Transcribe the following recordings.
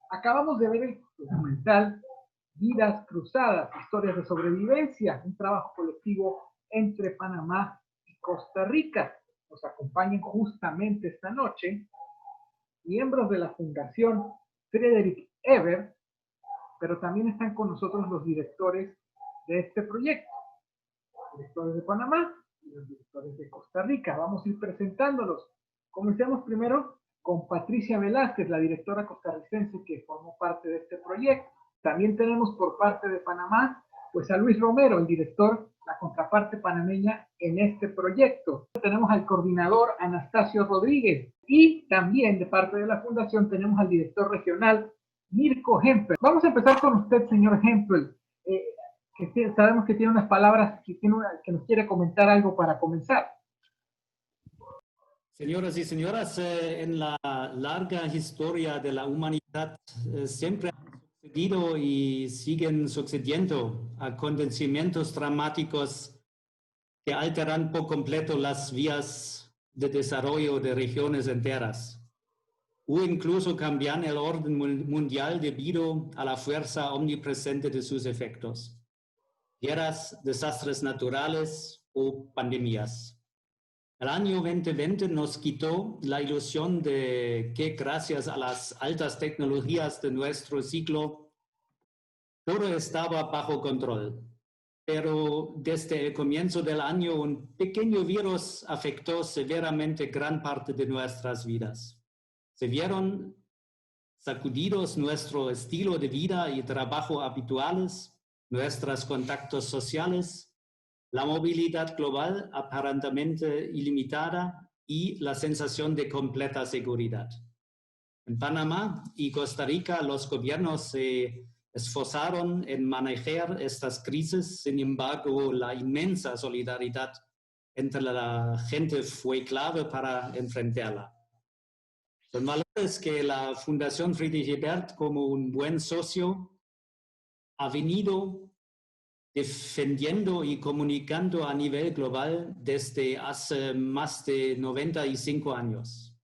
Acabamos de ver el documental Vidas Cruzadas, historias de sobrevivencia, un trabajo colectivo entre Panamá y Costa Rica. Nos acompañan justamente esta noche miembros de la Fundación Frederick Ebert, pero también están con nosotros los directores de este proyecto, los directores de Panamá y los directores de Costa Rica. Vamos a ir presentándolos. Comencemos primero con Patricia Velázquez, la directora costarricense que formó parte de este proyecto. También tenemos por parte de Panamá, pues a Luis Romero, el director, la contraparte panameña en este proyecto. Tenemos al coordinador Anastasio Rodríguez y también de parte de la fundación tenemos al director regional Mirko Hempel. Vamos a empezar con usted, señor Hempel, que sabemos que tiene unas palabras, que nos quiere comentar algo para comenzar. Señoras y señoras, en la larga historia de la humanidad siempre han sucedido y siguen sucediendo acontecimientos dramáticos que alteran por completo las vías de desarrollo de regiones enteras o incluso cambian el orden mundial debido a la fuerza omnipresente de sus efectos. Guerras, desastres naturales o pandemias. El año 2020 nos quitó la ilusión de que gracias a las altas tecnologías de nuestro siglo, todo estaba bajo control. Pero desde el comienzo del año, un pequeño virus afectó severamente gran parte de nuestras vidas. Se vieron sacudidos nuestro estilo de vida y trabajo habituales, nuestros contactos sociales, la movilidad global aparentemente ilimitada y la sensación de completa seguridad. En Panamá y Costa Rica los gobiernos se esforzaron en manejar estas crisis, sin embargo la inmensa solidaridad entre la gente fue clave para enfrentarla. Son valores que la Fundación Friedrich Ebert, como un buen socio, ha venido defendiendo y comunicando a nivel global desde hace más de 95 años.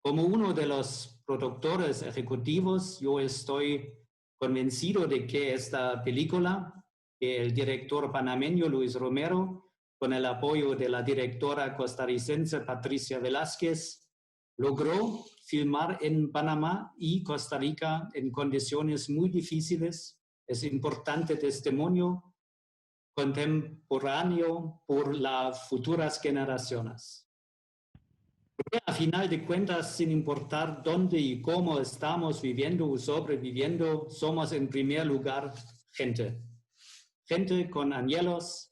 Como uno de los productores ejecutivos, yo estoy convencido de que esta película, que el director panameño Luis Romero, con el apoyo de la directora costarricense Patricia Velázquez, logró filmar en Panamá y Costa Rica en condiciones muy difíciles, es importante testimonio contemporáneo por las futuras generaciones. Porque a final de cuentas, sin importar dónde y cómo estamos viviendo o sobreviviendo, somos en primer lugar gente. Gente con anhelos,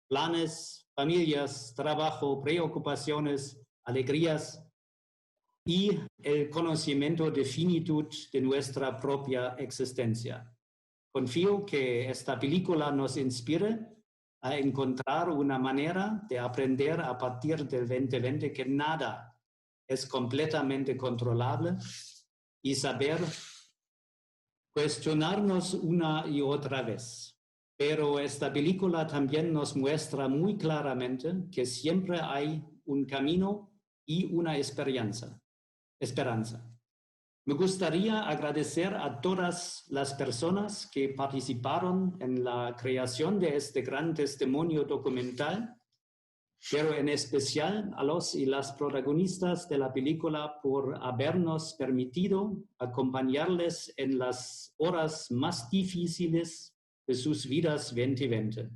planes, familias, trabajo, preocupaciones, alegrías y el conocimiento de finitud de nuestra propia existencia. Confío que esta película nos inspire a encontrar una manera de aprender a partir del 2020 que nada es completamente controlable y saber cuestionarnos una y otra vez. Pero esta película también nos muestra muy claramente que siempre hay un camino y una esperanza. Me gustaría agradecer a todas las personas que participaron en la creación de este gran testimonio documental, pero en especial a los y las protagonistas de la película por habernos permitido acompañarles en las horas más difíciles de sus vidas 2020.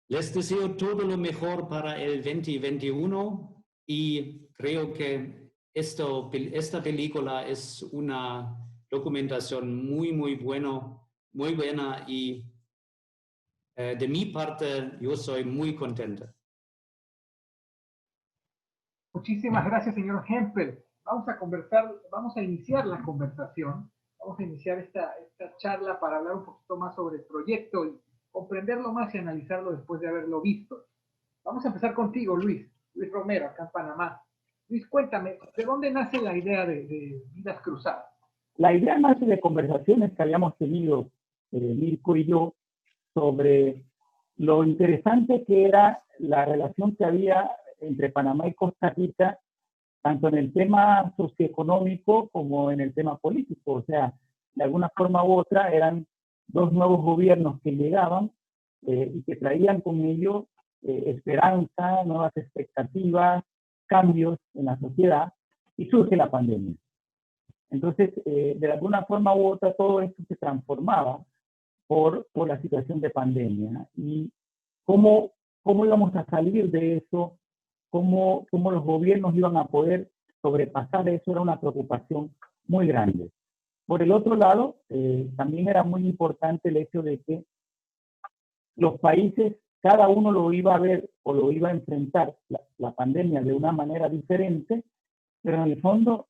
Les deseo todo lo mejor para el 2021 y creo que esta película es una documentación muy buena y de mi parte yo soy muy contenta. Muchísimas gracias, señor Hempel. Vamos a iniciar la conversación, vamos a iniciar esta charla para hablar un poquito más sobre el proyecto y comprenderlo más y analizarlo después de haberlo visto. Vamos a empezar contigo, Luis Romero, acá en Panamá. Luis, cuéntame, ¿de dónde nace la idea de Vidas Cruzadas? La idea nace de conversaciones que habíamos tenido Mirko y yo sobre lo interesante que era la relación que había entre Panamá y Costa Rica tanto en el tema socioeconómico como en el tema político. O sea, de alguna forma u otra eran dos nuevos gobiernos que llegaban y que traían con ello esperanza, nuevas expectativas, cambios en la sociedad, y surge la pandemia. Entonces, de alguna forma u otra, todo esto se transformaba por la situación de pandemia. Y cómo íbamos a salir de eso, cómo los gobiernos iban a poder sobrepasar eso, era una preocupación muy grande. Por el otro lado, también era muy importante el hecho de que los países, cada uno lo iba a ver o lo iba a enfrentar la pandemia de una manera diferente, pero en el fondo,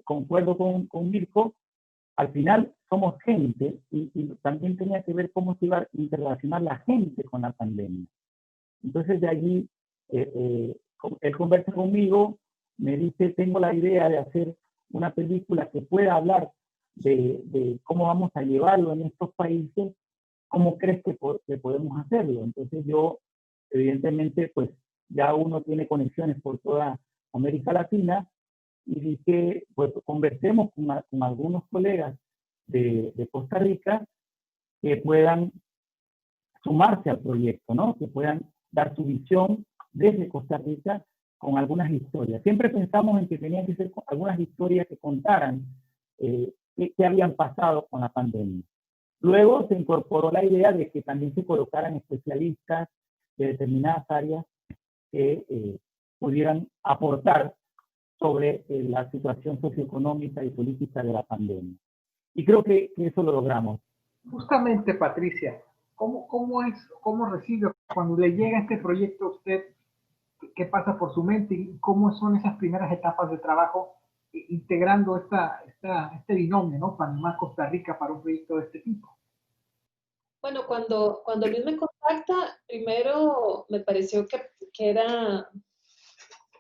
concuerdo con Mirko, al final somos gente y también tenía que ver cómo se iba a interrelacionar la gente con la pandemia. Entonces de allí, él conversa conmigo, me dice, tengo la idea de hacer una película que pueda hablar de cómo vamos a llevarlo en estos países, ¿cómo crees que podemos hacerlo? Entonces yo, evidentemente, pues ya uno tiene conexiones por toda América Latina y dije, pues conversemos con algunos colegas de Costa Rica que puedan sumarse al proyecto, ¿no? Que puedan dar su visión desde Costa Rica con algunas historias. Siempre pensamos en que tenían que ser algunas historias que contaran qué habían pasado con la pandemia. Luego se incorporó la idea de que también se colocaran especialistas de determinadas áreas que pudieran aportar sobre la situación socioeconómica y política de la pandemia. Y creo que eso lo logramos. Justamente, Patricia, ¿cómo recibe cuando le llega este proyecto a usted? ¿Qué pasa por su mente y cómo son esas primeras etapas de trabajo integrando este binomio, ¿no? Panamá-Costa Rica para un proyecto de este tipo? Bueno, cuando Luis me contacta, primero me pareció que era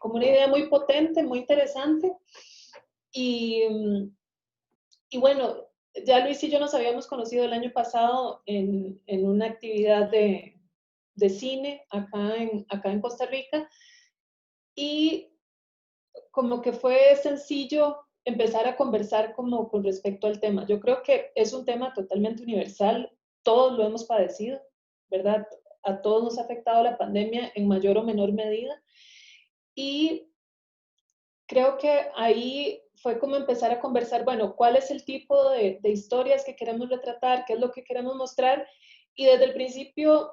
como una idea muy potente, muy interesante. Y bueno, ya Luis y yo nos habíamos conocido el año pasado en una actividad de cine acá en Costa Rica. Y como que fue sencillo empezar a conversar como con respecto al tema. Yo creo que es un tema totalmente universal, todos lo hemos padecido, ¿verdad? A todos nos ha afectado la pandemia en mayor o menor medida. Y creo que ahí fue como empezar a conversar, bueno, cuál es el tipo de historias que queremos retratar, qué es lo que queremos mostrar. Y desde el principio,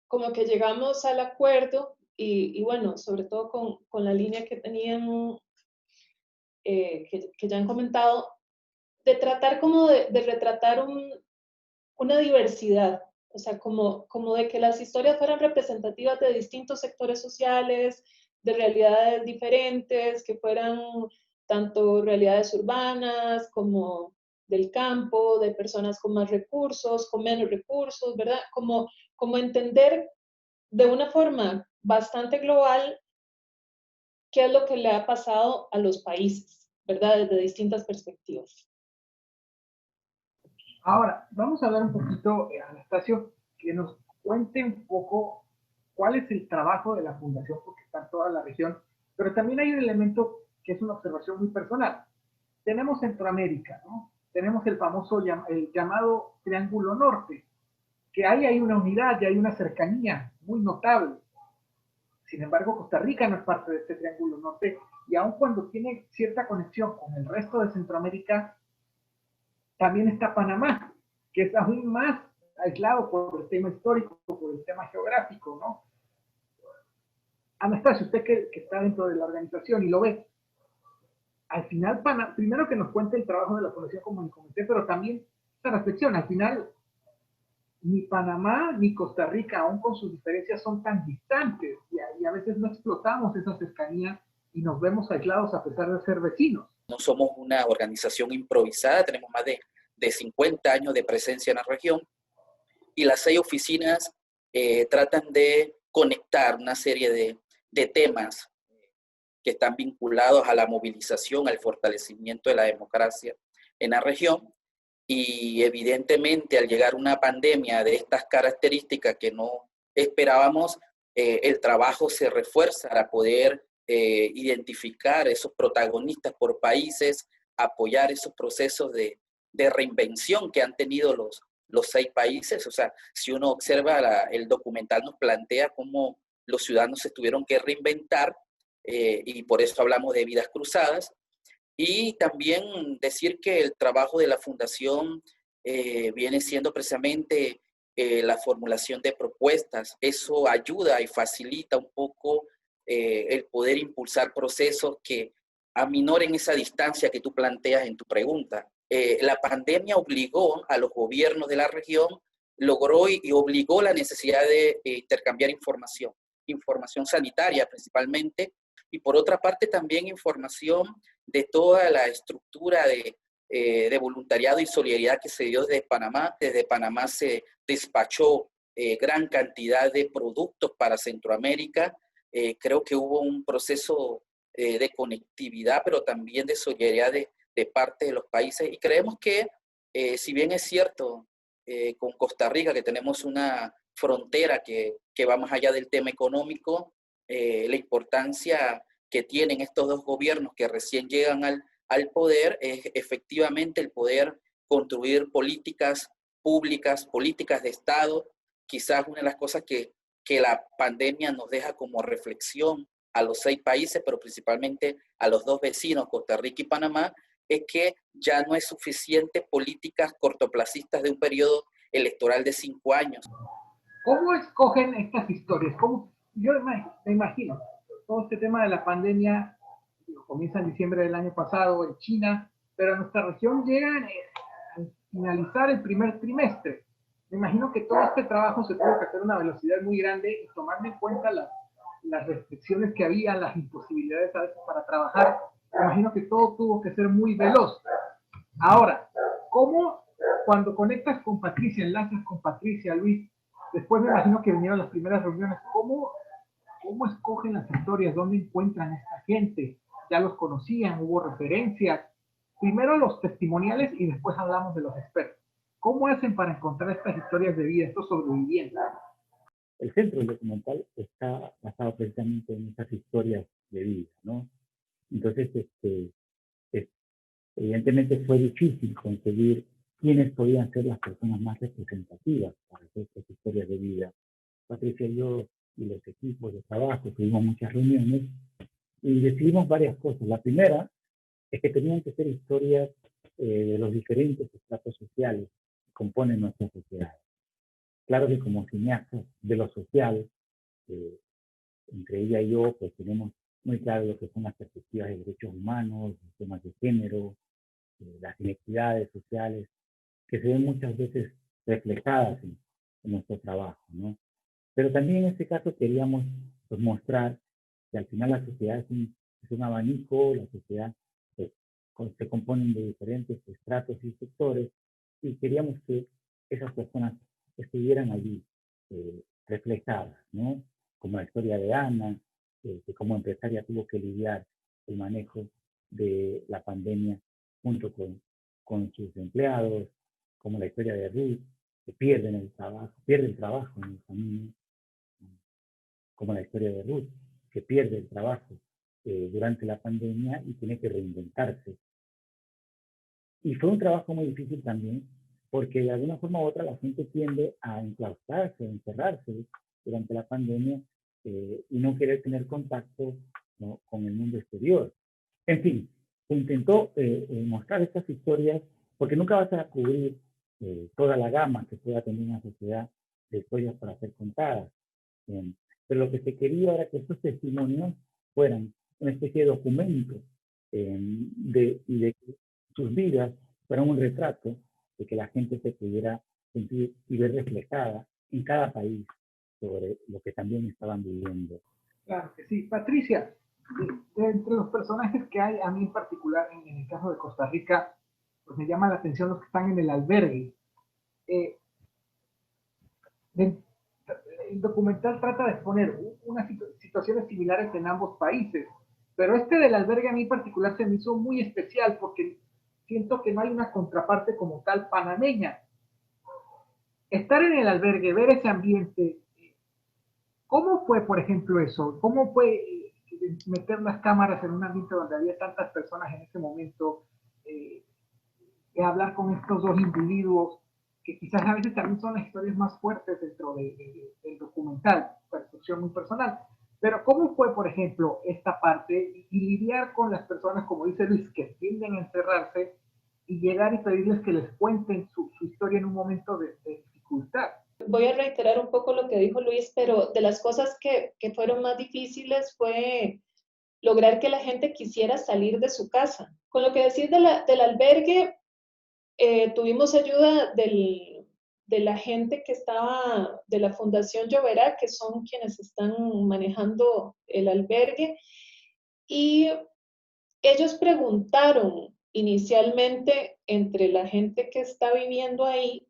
como que llegamos al acuerdo y bueno, sobre todo con la línea que tenían, que ya han comentado, de tratar como de retratar una diversidad, o sea, como de que las historias fueran representativas de distintos sectores sociales, de realidades diferentes, que fueran tanto realidades urbanas como del campo, de personas con más recursos, con menos recursos, ¿verdad? Como entender de una forma bastante global qué es lo que le ha pasado a los países, ¿verdad? Desde distintas perspectivas. Ahora, vamos a hablar un poquito, Anastasio, que nos cuente un poco cuál es el trabajo de la Fundación, porque está en toda la región, pero también hay un elemento que es una observación muy personal. Tenemos Centroamérica, ¿no? Tenemos el famoso, el llamado Triángulo Norte, que ahí hay una unidad y hay una cercanía muy notable. Sin embargo, Costa Rica no es parte de este Triángulo Norte, y aun cuando tiene cierta conexión con el resto de Centroamérica, también está Panamá, que es aún más aislado por el tema histórico, por el tema geográfico, ¿no? Anastasio, usted que está dentro de la organización y lo ve, al final, primero que nos cuente el trabajo de la Fundación, como les comenté, pero también esta reflexión, al final, ni Panamá ni Costa Rica, aún con sus diferencias, son tan distantes y a veces no explotamos esa cercanía y nos vemos aislados a pesar de ser vecinos. No somos una organización improvisada, tenemos más de 50 años de presencia en la región y las 6 oficinas tratan de conectar una serie de temas que están vinculados a la movilización, al fortalecimiento de la democracia en la región. Y evidentemente al llegar una pandemia de estas características que no esperábamos, el trabajo se refuerza para poder identificar esos protagonistas por países, apoyar esos procesos de reinvención que han tenido los 6 países. O sea, si uno observa el documental, nos plantea cómo los ciudadanos se tuvieron que reinventar, y por eso hablamos de vidas cruzadas. Y también decir que el trabajo de la Fundación viene siendo precisamente la formulación de propuestas. Eso ayuda y facilita un poco el poder impulsar procesos que aminoren esa distancia que tú planteas en tu pregunta. La pandemia obligó a los gobiernos de la región, logró y obligó la necesidad de intercambiar información sanitaria principalmente, y por otra parte también información de toda la estructura de voluntariado y solidaridad que se dio desde Panamá. Desde Panamá se despachó gran cantidad de productos para Centroamérica. Creo que hubo un proceso de conectividad, pero también de solidaridad de parte de los países. Y creemos que, si bien es cierto, con Costa Rica, que tenemos una frontera que va más allá del tema económico, la importancia que tienen estos 2 gobiernos que recién llegan al poder es efectivamente el poder construir políticas públicas, políticas de Estado. Quizás una de las cosas que la pandemia nos deja como reflexión a los 6 países, pero principalmente a los 2 vecinos, Costa Rica y Panamá, es que ya no es suficiente políticas cortoplacistas de un periodo electoral de 5 años. ¿Cómo escogen estas historias? Yo me imagino, todo este tema de la pandemia comienza en diciembre del año pasado en China, pero a nuestra región llega al finalizar el primer trimestre. Me imagino que todo este trabajo se tuvo que hacer a una velocidad muy grande y tomando en cuenta las restricciones que había, las imposibilidades a veces para trabajar. Me imagino que todo tuvo que ser muy veloz. Ahora, ¿cómo cuando conectas con Patricia, enlazas con Patricia, Luis, después me imagino que vinieron las primeras reuniones, ¿cómo escogen las historias? ¿Dónde encuentran a esta gente? ¿Ya los conocían? ¿Hubo referencias? Primero los testimoniales y después hablamos de los expertos. ¿Cómo hacen para encontrar estas historias de vida, estos sobrevivientes? El centro del documental está basado precisamente en estas historias de vida, ¿no? Entonces, evidentemente fue difícil conseguir quiénes podían ser las personas más representativas para hacer estas historias de vida. Patricia y yo y los equipos de trabajo tuvimos muchas reuniones y decidimos varias cosas. La primera es que tenían que ser historias de los diferentes estratos sociales que componen nuestra sociedad. Claro que como cineastas de lo social, entre ella y yo, pues tenemos muy claro lo que son las perspectivas de derechos humanos, los temas de género, las inequidades sociales, que se ven muchas veces reflejadas en nuestro trabajo, ¿no? Pero también en este caso queríamos pues, mostrar que al final la sociedad es un abanico, la sociedad pues, se componen de diferentes estratos y sectores, y queríamos que esas personas estuvieran allí reflejadas, ¿no? Como la historia de Ana, que como empresaria tuvo que lidiar el manejo de la pandemia junto con sus empleados, como la historia de Ruth, que pierde el trabajo en el camino, como la historia de Ruth, que pierde el trabajo durante la pandemia y tiene que reinventarse. Y fue un trabajo muy difícil también, porque de alguna forma u otra la gente tiende a enclaustrarse, a encerrarse durante la pandemia y no querer tener contacto, ¿no?, con el mundo exterior. En fin, se intentó mostrar estas historias, porque nunca vas a cubrir toda la gama que pueda tener una sociedad de historias para ser contadas. Pero lo que se quería era que estos testimonios fueran una especie de documento de sus vidas, fueran un retrato de que la gente se pudiera sentir y ver reflejada en cada país sobre lo que también estaban viviendo. Claro que sí. Patricia, entre los personajes que hay, a mí en particular, en el caso de Costa Rica, pues me llama la atención los que están en el albergue. El documental trata de exponer unas situaciones similares en ambos países, pero este del albergue a mí en particular se me hizo muy especial porque siento que no hay una contraparte como tal panameña. Estar en el albergue, ver ese ambiente, ¿cómo fue, por ejemplo, eso? ¿Cómo fue de meter las cámaras en un ambiente donde había tantas personas en ese momento, de hablar con estos dos individuos, que quizás a veces también son las historias más fuertes dentro del documental, percepción muy personal. Pero ¿cómo fue, por ejemplo, esta parte y lidiar con las personas, como dice Luis, que tienden a encerrarse y llegar y pedirles que les cuenten su historia en un momento de dificultad? Voy a reiterar un poco lo que dijo Luis, pero de las cosas que fueron más difíciles fue lograr que la gente quisiera salir de su casa. Con lo que decís del albergue, tuvimos ayuda de la gente que estaba de la Fundación Lloverá, que son quienes están manejando el albergue, y ellos preguntaron inicialmente entre la gente que está viviendo ahí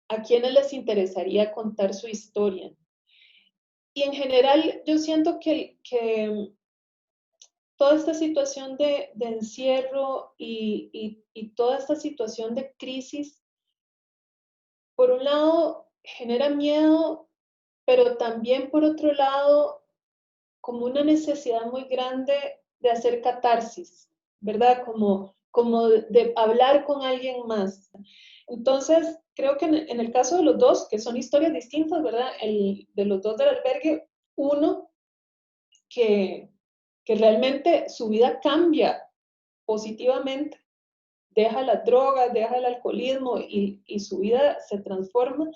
a quienes les interesaría contar su historia. Y en general yo siento que toda esta situación de encierro y toda esta situación de crisis, por un lado, genera miedo, pero también por otro lado, como una necesidad muy grande de hacer catarsis, ¿verdad? Como de hablar con alguien más. Entonces, creo que en el caso de los dos, que son historias distintas, ¿verdad? De los dos del albergue, uno que realmente su vida cambia positivamente, deja las drogas, deja el alcoholismo y su vida se transforma.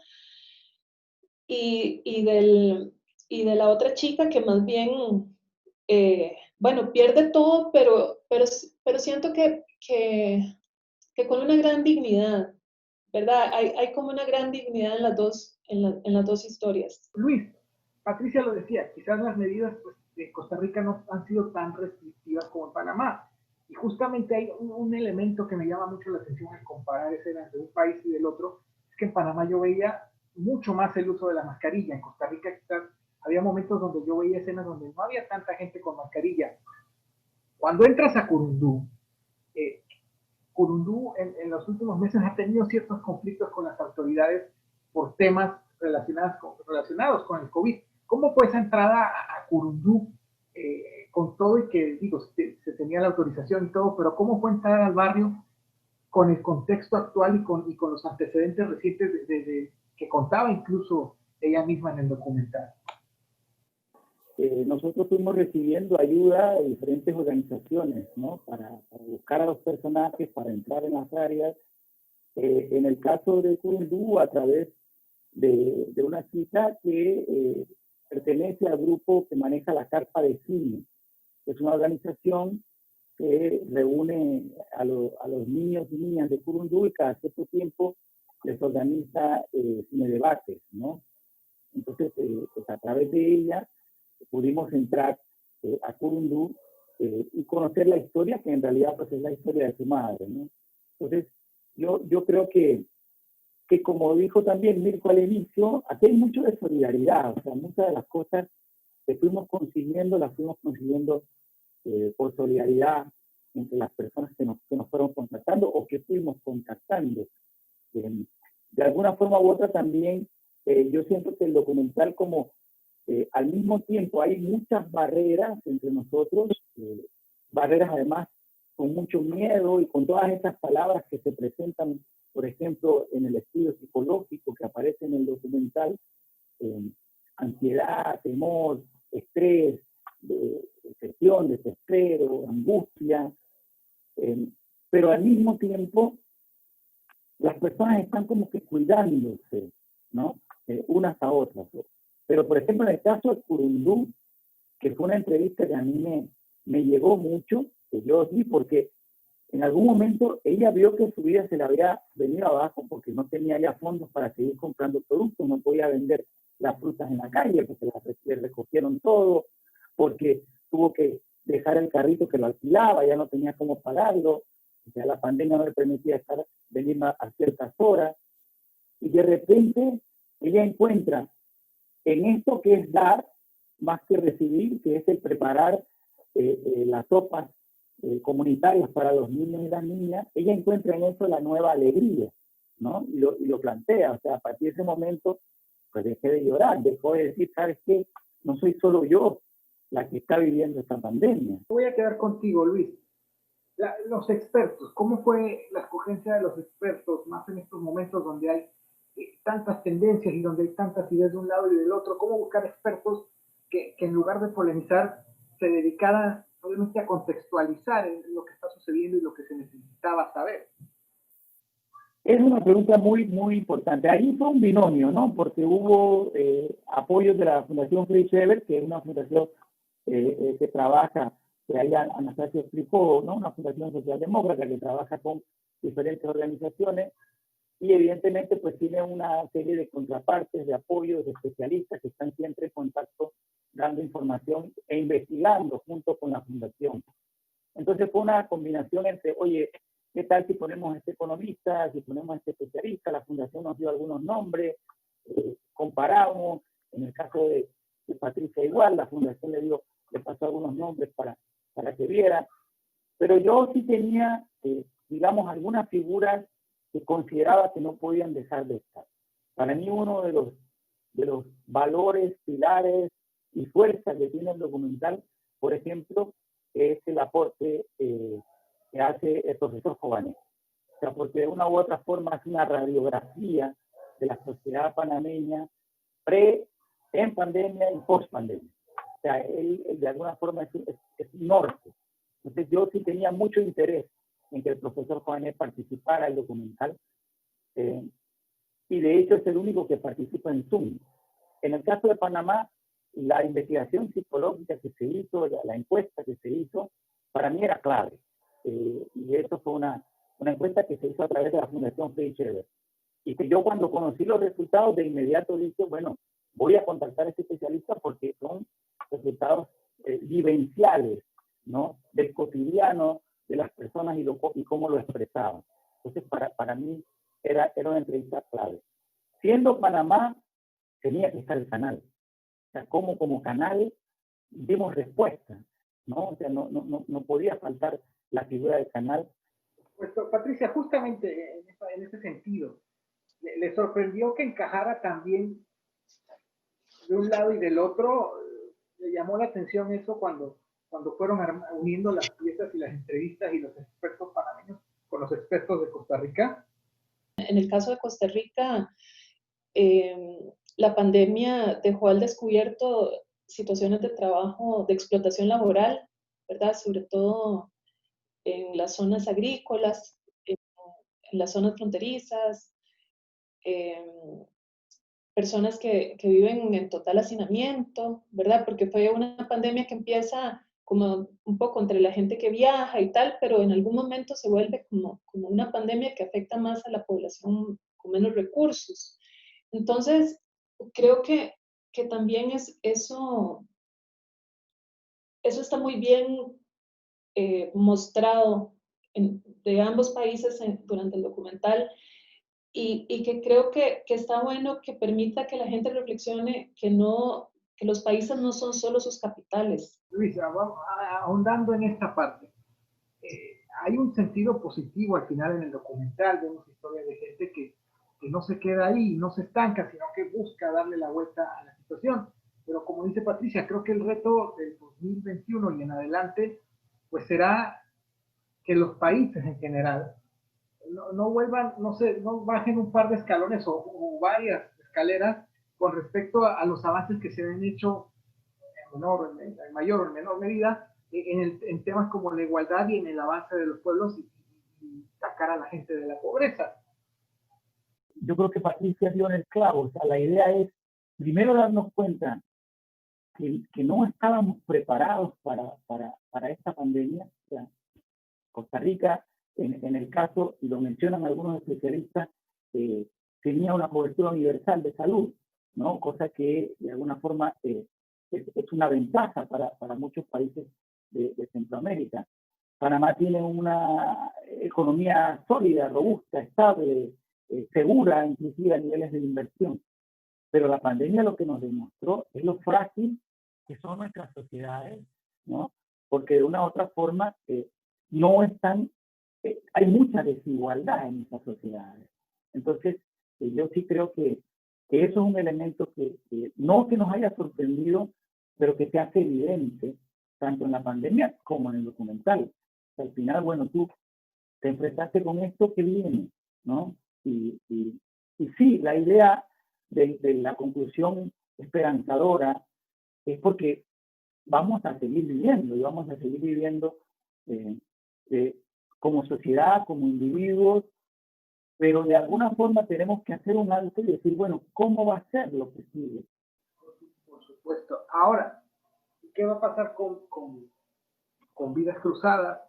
Y de la otra chica que más bien, bueno, pierde todo, pero siento que con una gran dignidad, ¿verdad? Hay como una gran dignidad en las dos historias. Luis, Patricia lo decía, quizás las medidas pues, de Costa Rica no han sido tan restrictivas como en Panamá. Y justamente hay un elemento que me llama mucho la atención al comparar escenas de un país y del otro, es que en Panamá yo veía mucho más el uso de la mascarilla. En Costa Rica quizás había momentos donde yo veía escenas donde no había tanta gente con mascarilla. Cuando entras a Curundú, Curundú en los últimos meses ha tenido ciertos conflictos con las autoridades por temas relacionados con el COVID. ¿Cómo fue esa entrada a Curundú con todo y que, digo, se tenía la autorización y todo, pero cómo fue entrar al barrio con el contexto actual y con los antecedentes recientes que contaba incluso ella misma en el documental? Nosotros fuimos recibiendo ayuda de diferentes organizaciones, ¿no? Para buscar a los personajes, para entrar en las áreas. En el caso de Curundú, a través de una chica que pertenece al grupo que maneja la Carpa de Cine. Es una organización que reúne a los niños y niñas de Curundú y cada cierto tiempo les organiza cine debates, ¿no? Entonces, pues a través de ella pudimos entrar a Curundú y conocer la historia, que en realidad pues, es la historia de su madre, ¿no? Entonces, yo creo que como dijo también Mirko al inicio, aquí hay mucho de solidaridad, o sea, muchas de las cosas que fuimos consiguiendo, las fuimos consiguiendo por solidaridad entre las personas que nos fueron contactando o que fuimos contactando. De alguna forma u otra también, yo siento que el documental como al mismo tiempo hay muchas barreras entre nosotros, barreras además con mucho miedo y con todas esas palabras que se presentan, por ejemplo, en el estudio psicológico que aparece en el documental, ansiedad, temor, estrés, depresión, desespero, angustia, pero al mismo tiempo las personas están como que cuidándose, ¿no? Unas a otras. Pero, por ejemplo, en el caso de Curundú, que fue una entrevista que a mí me llegó mucho, que yo vi, porque en algún momento ella vio que su vida se le había venido abajo porque no tenía ya fondos para seguir comprando productos, no podía vender las frutas en la calle porque le recogieron todo, porque tuvo que dejar el carrito que lo alquilaba, ya no tenía cómo pagarlo, o sea, la pandemia no le permitía venir a ciertas horas, y de repente ella encuentra en esto que es dar más que recibir, que es el preparar las sopas comunitarias para los niños y las niñas, ella encuentra en eso la nueva alegría, ¿no? Y lo plantea, o sea, a partir de ese momento, pues dejé de llorar, dejó de decir, ¿sabes qué? No soy solo yo, la que está viviendo esta pandemia. Voy a quedar contigo, Luis. Los expertos, ¿cómo fue la escogencia de los expertos, más en estos momentos donde hay tantas tendencias y donde hay tantas ideas de un lado y del otro? ¿Cómo buscar expertos que en lugar de polemizar se dedicaran obviamente a contextualizar lo que está sucediendo y lo que se necesitaba saber? Es una pregunta muy, muy importante. Ahí fue un binomio, ¿no? Porque hubo apoyos de la Fundación Fritz Ebert, que es una fundación que trabaja, que ahí Anastasio explicó, ¿no? Una fundación socialdemócrata que trabaja con diferentes organizaciones y evidentemente pues tiene una serie de contrapartes, de apoyos, de especialistas que están siempre en contacto, dando información e investigando junto con la fundación. Entonces fue una combinación entre, oye, ¿qué tal si ponemos a este economista, si ponemos a este especialista? La fundación nos dio algunos nombres, comparamos, en el caso de Patricia igual, la fundación le pasó algunos nombres para que viera, pero yo sí tenía, digamos, algunas figuras que consideraba que no podían dejar de estar. Para mí uno de los valores, pilares y fuerzas que tiene el documental, por ejemplo, es el aporte que hace el profesor Jované. O sea, porque de una u otra forma es una radiografía de la sociedad panameña en pandemia y post pandemia. O sea, él de alguna forma es norte. Entonces yo sí tenía mucho interés en que el profesor Jované participara en el documental, y de hecho es el único que participa en Zoom. En el caso de Panamá, la investigación psicológica que se hizo, la encuesta que se hizo, para mí era clave. Y eso fue una encuesta que se hizo a través de la Fundación Fritz Ebert. Y que yo cuando conocí los resultados de inmediato dije, bueno, voy a contactar a este especialista porque son resultados vivenciales, ¿no? Del cotidiano de las personas y cómo lo expresaban. Entonces, para mí era una entrevista clave. Siendo Panamá, tenía que estar el canal. O sea, como canal dimos respuesta, ¿no? O sea, no podía faltar la figura del canal. Pues, Patricia, justamente en ese sentido, ¿le sorprendió que encajara también de un lado y del otro? ¿Le llamó la atención eso cuando fueron uniendo las piezas y las entrevistas y los expertos panameños con los expertos de Costa Rica? En el caso de Costa Rica, la pandemia dejó al descubierto situaciones de trabajo, de explotación laboral, ¿verdad? Sobre todo en las zonas agrícolas, en las zonas fronterizas, personas que viven en total hacinamiento, ¿verdad? Porque fue una pandemia que empieza como un poco entre la gente que viaja y tal, pero en algún momento se vuelve como una pandemia que afecta más a la población con menos recursos. Entonces, creo que también eso está muy bien mostrado de ambos países durante el documental, y que creo que está bueno que permita que la gente reflexione que los países no son solo sus capitales. Luis, ahondando en esta parte, hay un sentido positivo al final en el documental. Vemos historias de gente que no se queda ahí, no se estanca, sino que busca darle la vuelta a la situación. Pero como dice Patricia, creo que el reto del 2021 y en adelante, pues será que los países en general no vuelvan, no bajen un par de escalones o varias escaleras con respecto a los avances que se han hecho en mayor o en menor medida en temas como la igualdad y en el avance de los pueblos y sacar a la gente de la pobreza. Yo creo que Patricia dio en el clavo. O sea, la idea es primero darnos cuenta que no estábamos preparados para esta pandemia. O sea, Costa Rica, en el caso, y lo mencionan algunos especialistas, tenía una cobertura universal de salud, ¿no? Cosa que de alguna forma es una ventaja para muchos países de Centroamérica. Panamá tiene una economía sólida, robusta, estable, segura, inclusive a niveles de inversión. Pero la pandemia lo que nos demostró es lo frágil que son nuestras sociedades, ¿no? Porque de una u otra forma no están, hay mucha desigualdad en nuestras sociedades. Entonces, yo sí creo que eso es un elemento que no que nos haya sorprendido, pero que se hace evidente tanto en la pandemia como en el documental. Al final, bueno, tú te enfrentaste con esto que viene, ¿no? Y sí, la idea de la conclusión esperanzadora es porque vamos a seguir viviendo y vamos a seguir viviendo como sociedad, como individuos, pero de alguna forma tenemos que hacer un alto y decir, bueno, ¿cómo va a ser lo que sigue? Por supuesto. Ahora, ¿qué va a pasar con Vidas Cruzadas?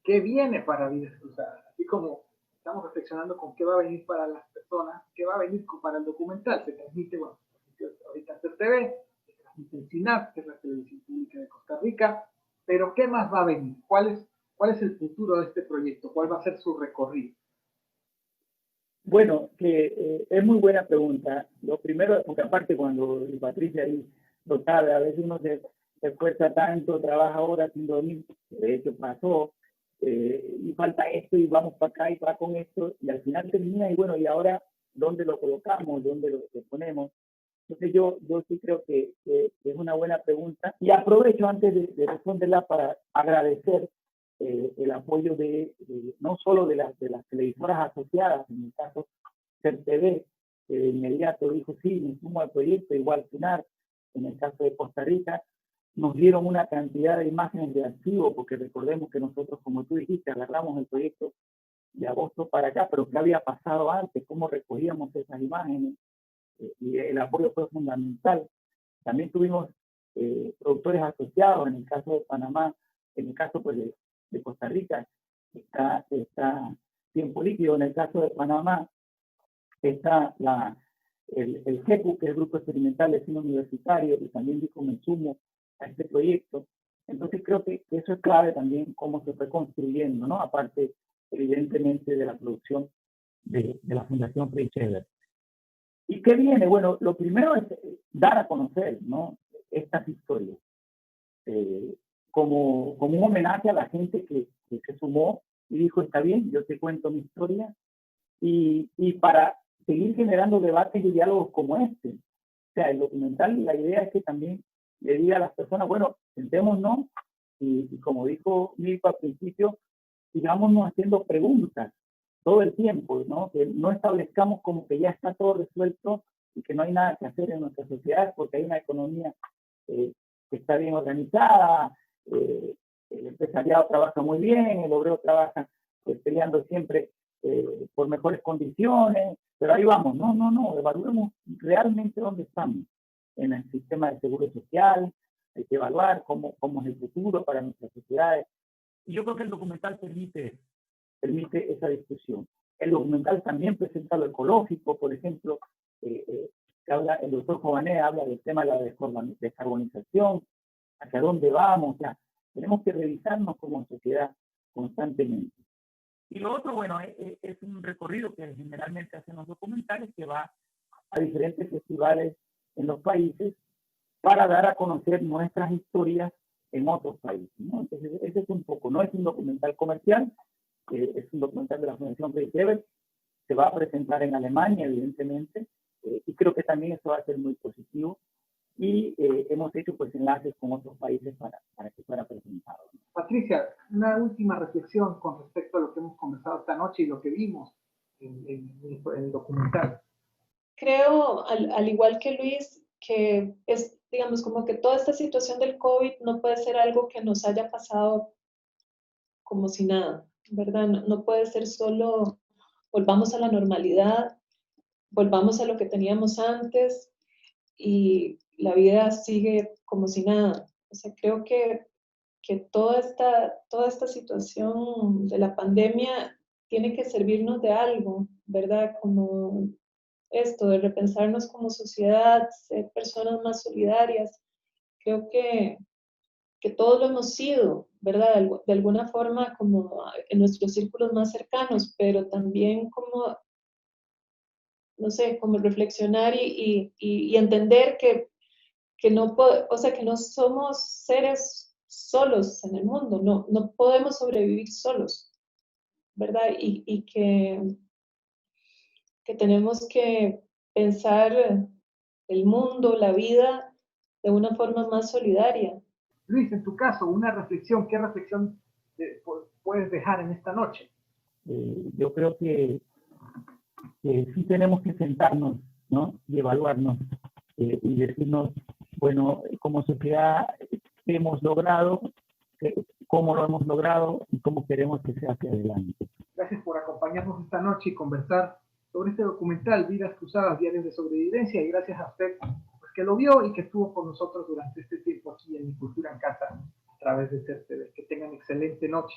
¿Qué viene para Vidas Cruzadas? Así como estamos reflexionando con qué va a venir para las personas, qué va a venir para el documental. Se transmite, bueno, ahorita en TV, se transmite en SINAP, que es la televisión pública de Costa Rica, pero ¿qué más va a venir? ¿Cuál es el futuro de este proyecto? ¿Cuál va a ser su recorrido? Bueno, es muy buena pregunta. Lo primero, porque aparte cuando Patricia ahí lo sabe, a veces uno se esfuerza tanto, trabaja horas sin dormir, de hecho pasó, y falta esto y vamos para acá y va con esto, y al final termina y bueno, y ahora, ¿dónde lo colocamos? ¿Dónde lo ponemos? Entonces yo sí creo que es una buena pregunta y aprovecho antes de responderla para agradecer el apoyo no solo de las televisoras asociadas, en el caso CERTV, que de inmediato dijo sí, me sumo al proyecto, igual FUNAR, en el caso de Costa Rica, nos dieron una cantidad de imágenes de archivo, porque recordemos que nosotros, como tú dijiste, agarramos el proyecto de agosto para acá, pero ¿qué había pasado antes? ¿Cómo recogíamos esas imágenes? Y el apoyo fue fundamental. También tuvimos productores asociados, en el caso de Panamá, en el caso pues, de Costa Rica, está Tiempo Líquido, en el caso de Panamá, está el GEPU, que es el Grupo Experimental de Cine Universitario, y también dijo me sumo a este proyecto. Entonces creo que eso es clave también, cómo se fue construyendo, ¿no? Aparte, evidentemente, de la producción de la Fundación Frei Schreiber. ¿Y qué viene? Bueno, lo primero es dar a conocer, ¿no?, estas historias, como un homenaje a la gente que se sumó y dijo, está bien, yo te cuento mi historia, y para seguir generando debates y diálogos como este. O sea, el documental, la idea es que también le diga a las personas, bueno, sentémonos y como dijo Mirko al principio, sigámonos haciendo preguntas todo el tiempo, ¿no? Que no establezcamos como que ya está todo resuelto y que no hay nada que hacer en nuestra sociedad porque hay una economía que está bien organizada, el empresariado trabaja muy bien, el obrero trabaja peleando siempre por mejores condiciones, pero ahí vamos, no, evaluemos realmente dónde estamos en el sistema de seguro social, hay que evaluar cómo es el futuro para nuestras sociedades. Y yo creo que el documental permite esa discusión. El documental también presenta lo ecológico, por ejemplo, el doctor Jované habla del tema de la descarbonización, hacia dónde vamos, o sea, tenemos que revisarnos como sociedad constantemente. Y lo otro, bueno, es un recorrido que generalmente hacen los documentales, que va a diferentes festivales en los países para dar a conocer nuestras historias en otros países, ¿no? Entonces, ese es un poco, no es un documental comercial, es un documental de la Fundación Frei Schreiber, se va a presentar en Alemania, evidentemente, y creo que también eso va a ser muy positivo, y hemos hecho pues enlaces con otros países para que fuera presentado. Patricia, una última reflexión con respecto a lo que hemos conversado esta noche y lo que vimos en el documental. Creo, al igual que Luis, que es, digamos, como que toda esta situación del COVID no puede ser algo que nos haya pasado como si nada, ¿verdad? No puede ser solo volvamos a la normalidad, volvamos a lo que teníamos antes y la vida sigue como si nada. O sea, creo que toda esta situación de la pandemia tiene que servirnos de algo, ¿verdad? Como esto, de repensarnos como sociedad, ser personas más solidarias. Creo que todos lo hemos sido, ¿verdad? De alguna forma como en nuestros círculos más cercanos, pero también como, no sé, como reflexionar y entender que no, o sea, que no somos seres solos en el mundo, no podemos sobrevivir solos, ¿verdad? Y que tenemos que pensar el mundo, la vida, de una forma más solidaria. Luis, en tu caso, una reflexión, ¿qué reflexión puedes dejar en esta noche? Yo creo que sí tenemos que sentarnos, ¿no? Y evaluarnos y decirnos, bueno, como sociedad, ¿qué hemos logrado? ¿Cómo lo hemos logrado? Y cómo queremos que sea hacia adelante. Gracias por acompañarnos esta noche y conversar sobre este documental, Vidas Cruzadas, Diarios de Sobrevivencia, y gracias a usted pues, que lo vio y que estuvo con nosotros durante este tiempo aquí en Mi Cultura en Casa a través de CERTV. Que tengan excelente noche.